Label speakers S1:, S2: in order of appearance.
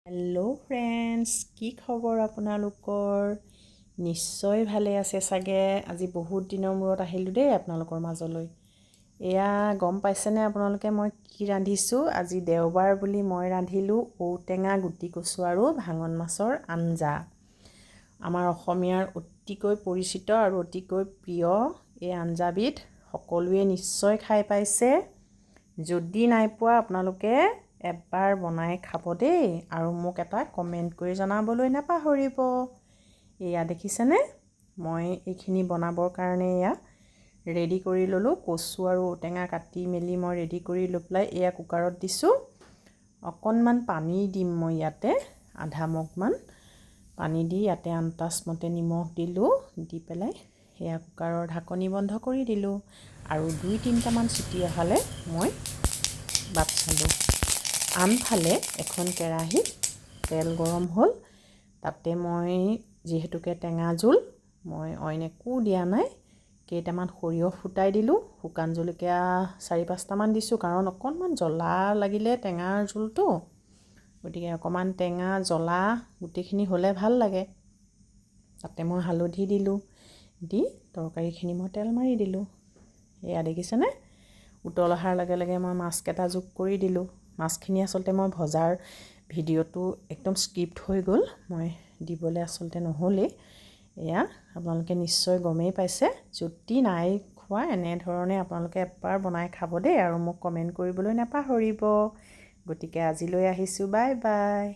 S1: Hello' friends, কি খবৰ আপোনালোকৰ? নিশ্চয় ভালে আছে চাগে। আজি বহুত দিনৰ মূৰত আহিলোঁ দেই আপোনালোকৰ মাজলৈ। এয়া গম পাইছেনে আপোনালোকে মই কি ৰান্ধিছোঁ? আজি দেওবাৰ বুলি মই ৰান্ধিলোঁ ঔটেঙা, গুটি কচু আৰু ভাঙন মাছৰ আঞ্জা। আমাৰ অসমীয়াৰ অতিকৈ পৰিচিত আৰু অতিকৈ প্ৰিয় এই আঞ্জাবিধ। সকলোৱে নিশ্চয় খাই পাইছে। যদি নাই পোৱা আপোনালোকে এবাৰ বনাই খাব দেই, আৰু মোক এটা কমেণ্ট কৰি জনাবলৈ নাপাহৰিব। এয়া দেখিছেনে, মই এইখিনি বনাবৰ কাৰণে এয়া ৰেডি কৰি ল'লোঁ। কচু আৰু ঔটেঙা কাটি মেলি মই ৰেডি কৰি লৈ পেলাই এয়া কুকাৰত দিছোঁ। অকণমান পানী দিম মই ইয়াতে, আধা মগমান পানী দি ইয়াতে আন্তাজমতে নিমখ দিলোঁ। দি পেলাই এয়া কুকাৰৰ ঢাকনি বন্ধ কৰি দিলোঁ আৰু 2-3টামান চিটি অহালে মই বাট চালোঁ। আনফালে এখন কেৰাহীত তেল গৰম হ'ল। তাতে মই যিহেতুকে টেঙা জোল, মই অইন একো দিয়া নাই। কেইটামান সৰিয়হ ফুটাই দিলোঁ। শুকান জলকীয়া 4-5টামান দিছোঁ, কাৰণ অকণমান জ্বলা লাগিলে টেঙাৰ জোলটো, গতিকে অকণমান টেঙা জ্বলা গোটেইখিনি হ'লে ভাল লাগে। তাতে মই হালধি দিলোঁ, দি তৰকাৰীখিনি মই তেল মাৰি দিলোঁ। এয়া দেখিছেনে, উতল অহাৰ লগে লগে মই মাছকেইটা যোগ কৰি দিলোঁ। মাছখিনি আচলতে মই ভজাৰ ভিডিঅ'টো একদম স্কিপ্ট হৈ গ'ল, মই দিবলৈ আচলতে নহ'লেই। এয়া আপোনালোকে নিশ্চয় গমেই পাইছে। যদি নাই খোৱা, এনেধৰণে আপোনালোকে এবাৰ বনাই খাব দেই, আৰু মোক কমেণ্ট কৰিবলৈ নাপাহৰিব। গতিকে আজিলৈ আহিছোঁ, বাই বাই।